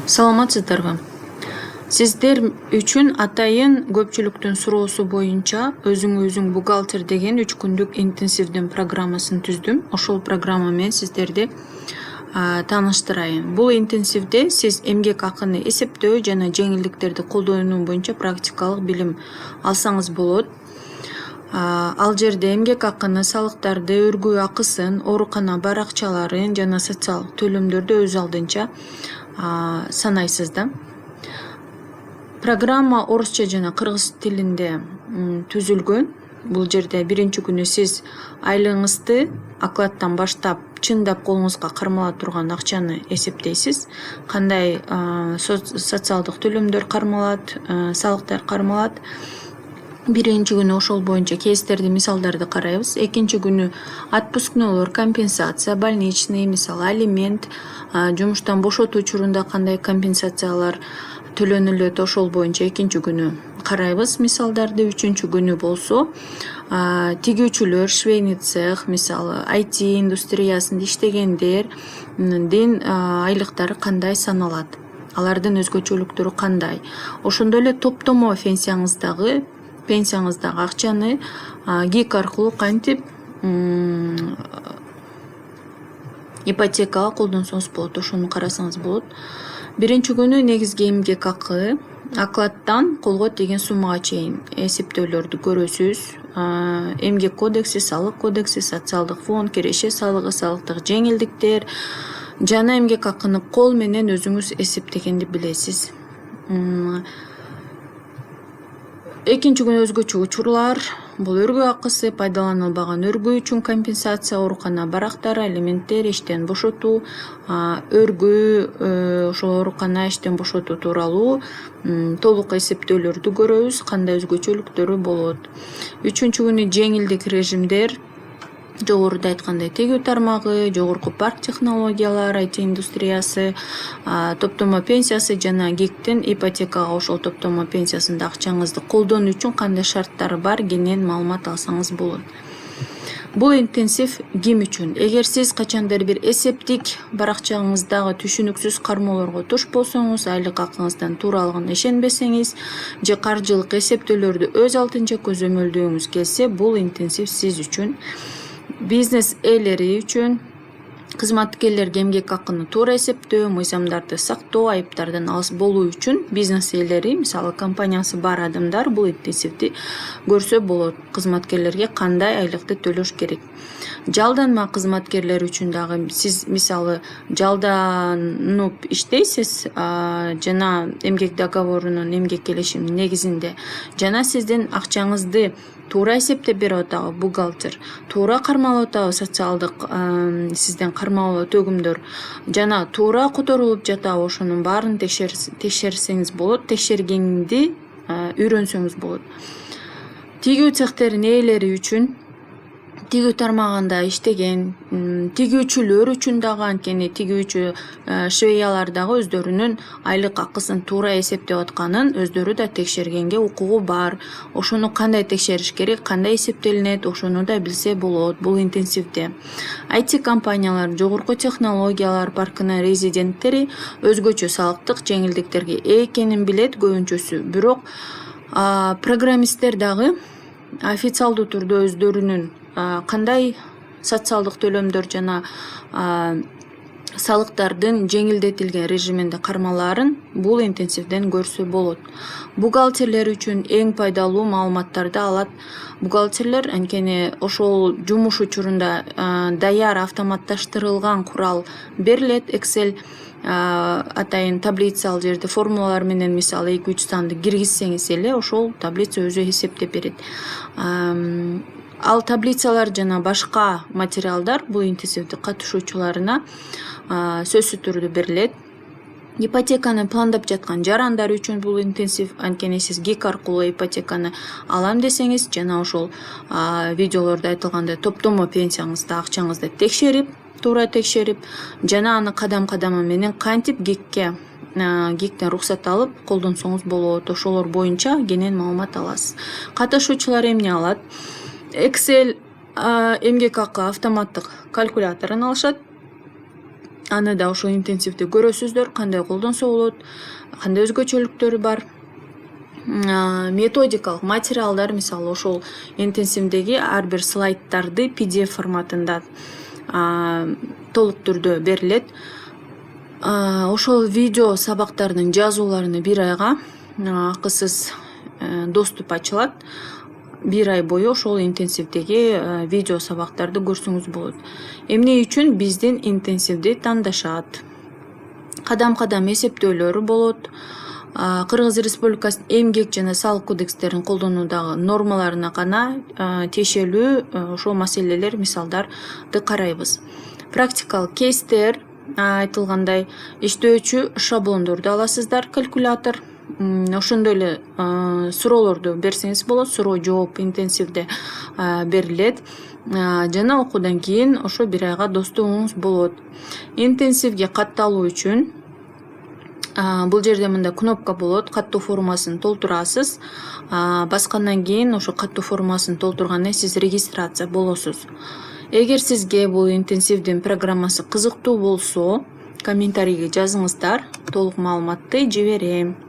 Саламатсыздарбы? Сиздер үчүн атайын көпчүлүктүн суроосу боюнча өзүң бухгалтер деген 3 күндүк интенсивдин программасын түздүм. Ошол программа менен сиздерди тааныштырайын. Бул интенсивде сиз эмгек акыны эсептөө жана жеңилдиктерди колдонуу боюнча практикалык билим алсаңыз болот. Ал жерде эмгек акыны, салыктарды, өргүү акысын, оорукана баракчаларын жана социалдык төлөмдөрдү өз алдынча санайсыз да. Программа орусча жана кыргыз тилинде түзүлгөн. Бул жерде биринчи күнү сиз айлыгыңызды окладтан баштап чындап колуңузга кармала турган акчаны эсептейсиз. Кандай социалдык төлөмдөр кармалат, салыктар кармалат. Биринчи күнү ошол боюнча кейстерди, мисалдарды карайбыз. Экинчи күнү отпускнолор, компенсация, больничный, мисалы алимент, жумуштан бошотуу учурунда кандай компенсациялар төлөнүлөт, ошол боюнча экинчи күнү карайбыз мисалдарды. Үчүнчү күнү болсо тигүүчүлөр, швейный цех, мисалы IT индустриясында иштегендердин айлыктары кандай саналат, алардын өзгөчөлүктөрү кандай. Ошондой эле топтомо пенсияңыздагы акчаны ГИК аркылуу кантип ипотекага колдонсоңуз болот, ошону карасаңыз болот. Биринчи күнү негизги эмгек акы, окладтан колго тийген суммага чейин эсептөөлөрдү көрөсүз. Эмгек кодекси, салык кодекси, социалдык фонд, киреше салыгы, салыктык жеңилдиктер жана эмгек акыны кол менен өзүңүз эсептегенди билесиз. Экинчи күнү өзгөчө учурлар. Бул өргүү акысы, пайдаланылбаган өргүү үчүн компенсация, оорукана барактар, алименттер, иштен бошотуу, өргүү, ошол оорукана иштен бошотуу тууралуу толук эсептөөлөрдү көрөбүз, кандай өзгөчөлүктөрү болот. Үчүнчү күнү жеңилдик режимдер. Жогоруда айткандай тегүү тармагы, жогорку парк технологиялар, IT индустриясы, топтомо пенсиясы жана ГИКтин ипотекага ошол топтомо пенсиясында акчаңызды колдонуу үчүн кандай шарттары бар кенен маалымат алсаңыз болот. Бул интенсив ким үчүн? Эгер сиз качандыр бир эсептик баракчаңыздагы түшүнүксүз кармоолорго туш болсоңуз, айлык акыңыздан тууралыгына ишенбесеңиз же каржылык эсептөөлөрдү өз алдынча көзөмөлдөөңүз келсе, бул интенсив сиз үчүн. Бизнес ээлери үчүн кызматкерлерге эмгек акыны туура эсептөө, мыйзамдарды сактоо, айыптардан алыс болуу үчүн бизнес ээлери, мисалы компаниясы бар адамдар бул интенсивди көрсө болот. Кызматкерлерге кандай айлыкты төлөш керек. Жалданма кызматкерлер үчүн дагы сиз мисалы жалданып иштейсиз жана эмгек договорунун, эмгек келишиминин негизинде жана сиздин акчаңызды туура эсептеп берип атабы бухгалтер, туура кармалып атабы социалдык сизден кармалуу төгүмдөр жана туура которулуп жатабы, ошонун баарын текшерсеңиз болот, текшергенди үйрөнсөңүз болот. Тигүү цехтеринин ээлери үчүн тигүү тармагында иштеген тигүүчүлөр үчүн дагы анткени тигүүчү швеялар дагы өздөрүнүн айлык акысын туура эсептеп атканын өздөрү да текшергенге укугу бар. Ошону кандай текшериш керек, кандай эсептелинет, ошону да билсе болот бул интенсивде. IT компаниялар, жогорку технологиялар паркынын резиденттери өзгөчө салыктык жеңилдиктерге ээ экенин билет көбүнчөсү. Бирок программисттер дагы официалдуу түрдө өздөрүнүн кандай социалдык төлөмдөр жана салыктардын жеңилдетилген режиминде кармалаарын бул интенсивден көрсө болот. Бухгалтерлер үчүн эң пайдалуу маалыматтарды алат. Бухгалтерлер анткени ошол жумуш учурунда даяр автоматташтырылган курал берилет, Excel атайын таблица, ал жерде формулалар менен мисалы 2-3 санды киргизсеңиз эле ошол таблица өзү эсептеп берет. Ал таблицалар жана башка материалдар бул интенсивдин катышуучуларына сөзсүз түрдө берилет. Ипотеканы пландап жаткан жарандар үчүн бул интенсив, анткени сиз ГИК аркылуу ипотеканы алам десеңиз жана ошол видеолордо айтылгандай топтомо пенсияңызды, акчаңызды туура текшерип жана аны кадам-кадамы менен кантип ГИКтен уруксат алып колдонсоңуз болот. Ошолор боюнча кенен маалымат аласыз. Катышуучулар эмне алат? Excel эмгек акы автоматтык калькуляторун алышат. аны да ошол интенсивде көрөсүздөр, кандай колдонсо болот, кандай өзгөчөлүктөрү бар. Методикалык материалдар, мисалы ошол интенсивдеги ар бир слайддарды PDF форматында толук түрдө берилет. Ошол видео сабактардын жазууларына 1 айга акысыз доступ ачылат. 1 ай бою ошол интенсивдеги видео сабактарды көрсөңүз болот. Эмне үчүн биздин интенсивди тандашат? Кадам-кадам эсептөөлөрү болот. Кыргыз Республикасынын эмгек жана салык кодекстерин колдонуудагы нормаларына гана тиешелүү ошол маселелер, мисалдарды карайбыз. Практикалык кейстер, айтылгандай иштөөчү шаблондорду аласыздар, калькулятор. Ошондой эле суроолорду берсеңиз болот, суроо жооп интенсивде берилет. Жана окуудан кийин ошо 1 айга достугуңуз болот. Интенсивге катталуу үчүн бул жерде мындай кнопка болот, каттоо формасын толтурасыз. Баскандан кийин ошо каттоо формасын толтургандан сиз регистрация болосуз. Эгер сизге бул интенсивдин программасы кызыктуу болсо, комментарийге жазыңыздар, толук маалыматты жиберем.